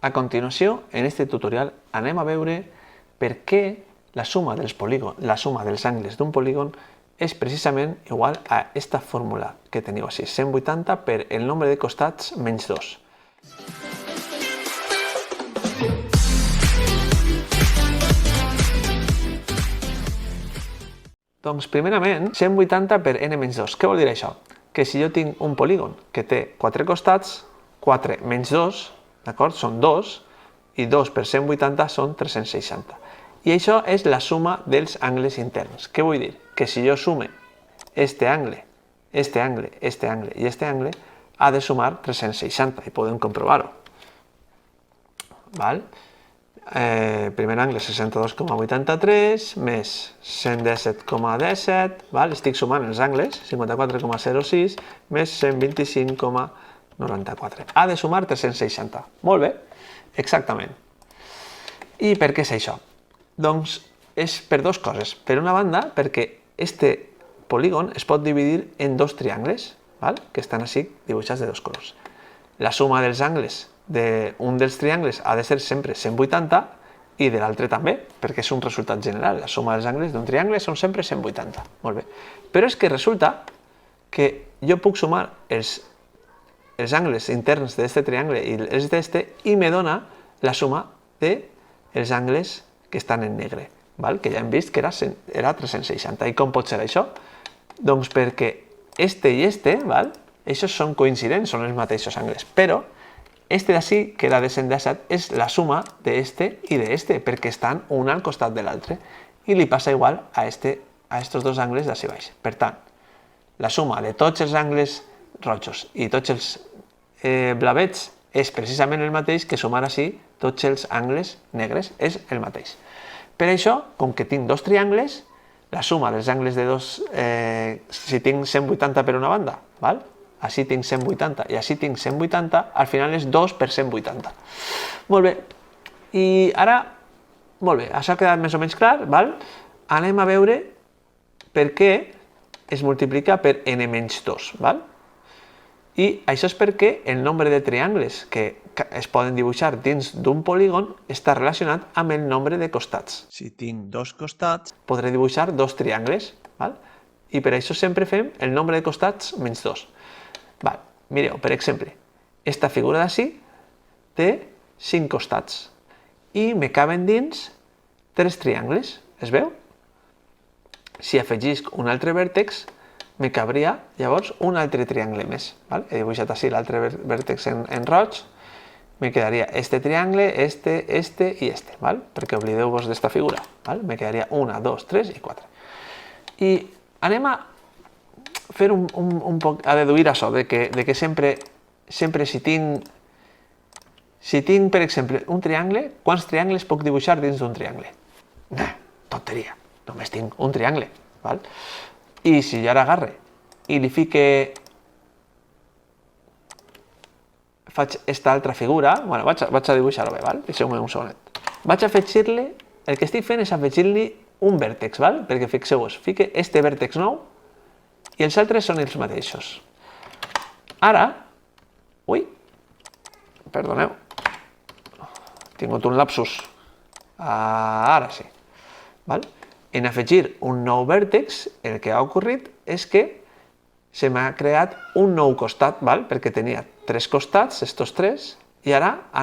A continuació, en este tutorial anem a veure per què la suma dels angles d'un polígon és precisament igual a aquesta fórmula que teniu així, 180 per el nombre de costats menys 2. Doncs primerament, 180 per n menys 2. Què vol dir això? Que si jo tinc un polígon que té 4 costats, 4 menys 2, d'acord? Són 2, i 2 per 180 són 360. I això és la suma dels angles interns. Què vull dir? Que si jo sume este angle, este angle, este angle i este angle, ha de sumar 360, i podem comprovar-ho. Primer angle 62,83 més 117,17, estic sumant els angles, 54,06 més 125,94. Ha de sumar 360. Molt bé, exactament. I per què és això? Doncs és per dues coses. Per una banda, perquè este polígon es pot dividir en dos triangles, que estan així dibuixats de dos colors. La suma dels angles d'un dels triangles ha de ser sempre 180 i de l'altre també, perquè és un resultat general. La suma dels angles d'un triangle són sempre 180. Molt bé. Però és que resulta que jo puc sumar els angles interns d'aquest triangle i els d'este i me dona la suma dels angles que estan en negre, que ja hem vist que era 360. I com pot ser això? Doncs perquè este i este, aquests són coincidents, són els mateixos angles, però este d'ací, que era de 117, és la suma d'este i d'este, perquè estan un al costat de l'altre, i li passa igual a estos dos angles d'ací baix. Per tant, la suma de tots els angles rojos i tots els blavets és precisament el mateix que sumar així tots els angles negres, és el mateix. Per això, com que tinc dos triangles, la suma dels angles de dos, si tinc 180 per una banda, així tinc 180 i així tinc 180, al final és 2 per 180. Molt bé, i ara, molt bé, això ha quedat més o menys clar, anem a veure per què es multiplica per n-2, i això és perquè el nombre de triangles que es poden dibuixar dins d'un polígon està relacionat amb el nombre de costats. Si tinc dos costats, podré dibuixar dos triangles, i per això sempre fem el nombre de costats menys 2. Mireu, per exemple, aquesta figura d'ací té 5 costats i me caben dins 3 triangles, es veu? Si afegisc un altre vèrtex, me cabria llavors un altre triangle més. He dibuixat així l'altre vèrtex en roig, me quedaria este triangle, este i este, perquè oblideu-vos d'esta figura. Me quedaria 1, 2, 3 i 4. I anem a fer un poc, a deduir això, de que sempre si tinc, per exemple, un triangle, quants triangles puc dibuixar dins d'un triangle? Tonteria, només tinc un triangle. I si jo ara agarre i li fique, faig aquesta altra figura, vaig a dibuixar-ho bé, deixeu-me un segonet. Vaig a afegir-li, el que estic fent és afegir-li un vèrtex, perquè fixeu-vos, fique este vèrtex nou i els altres són els mateixos. Ara, perdoneu, he tingut un lapsus, ara sí. En afegir un nou vèrtex, el que ha ocorrit és que se m'ha creat un nou costat, perquè tenia 3 costats, estos 3, i ara ha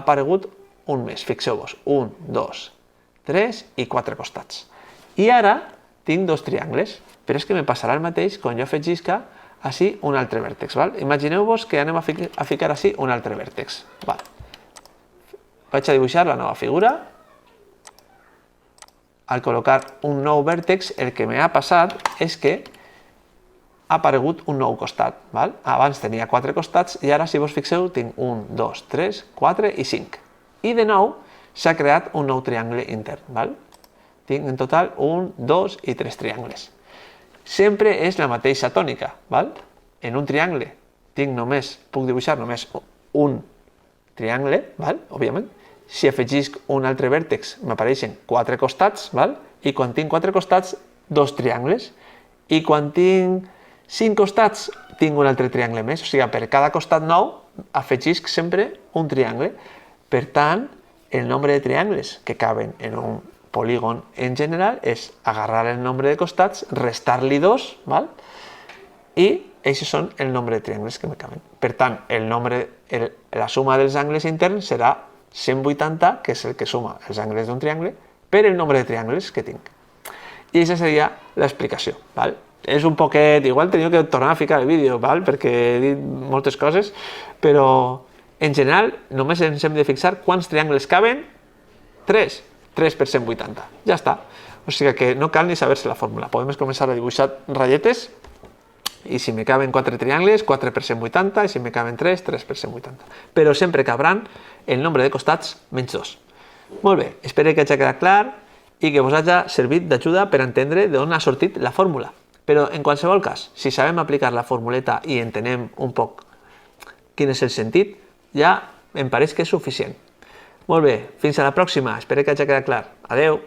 aparegut un més, fixeu-vos, 1, 2, 3 i 4 costats. I ara tinc dos triangles, però és que me passarà el mateix quan jo afegisca així un altre vèrtex. Imagineu-vos que anem a ficar així un altre vèrtex. Vaig a dibuixar la nova figura. Al col·locar un nou vèrtex, el que m'ha passat és que ha aparegut un nou costat. Abans tenia 4 costats i ara, si vos fixeu, tinc 1, 2, 3, 4 i 5. I de nou s'ha creat un nou triangle intern. Tinc en total 1, 2 i 3 triangles. Sempre és la mateixa tònica. En un triangle puc dibuixar només un triangle, òbviament. Si afegisc un altre vèrtex m'apareixen 4 costats, i quan tinc 4 costats, 2 triangles. I quan tinc 5 costats, tinc un altre triangle més. O sigui, per cada costat nou afegisc sempre un triangle. Per tant, el nombre de triangles que caben en un polígon en general és agarrar el nombre de costats, restar-li 2, val? I aquests són el nombre de triangles que me caben. Per tant, la suma dels angles interns serà 180, que és el que suma els angles d'un triangle, per el nombre de triangles que tinc. I aquesta seria l'explicació, val? És un poquet, igual teniu que tornar a ficar el vídeo, val? Perquè he dit moltes coses, però en general només ens hem de fixar quants triangles caben. 3 per 180, ja està. O sigui que no cal ni saber-se la fórmula. Podem començar a dibuixar ratlletes i si me caben 4 triangles, 4 per 180, i si me caben 3, 3 per 180. Però sempre cabran el nombre de costats menys 2. Molt bé, espero que hagi quedat clar i que vos hagi servit d'ajuda per entendre d'on ha sortit la fórmula. Però en qualsevol cas, si sabem aplicar la formuleta i entenem un poc quin és el sentit, ja em pareix que és suficient. Molt bé, fins a la pròxima, espero que hagi quedat clar. Adeu!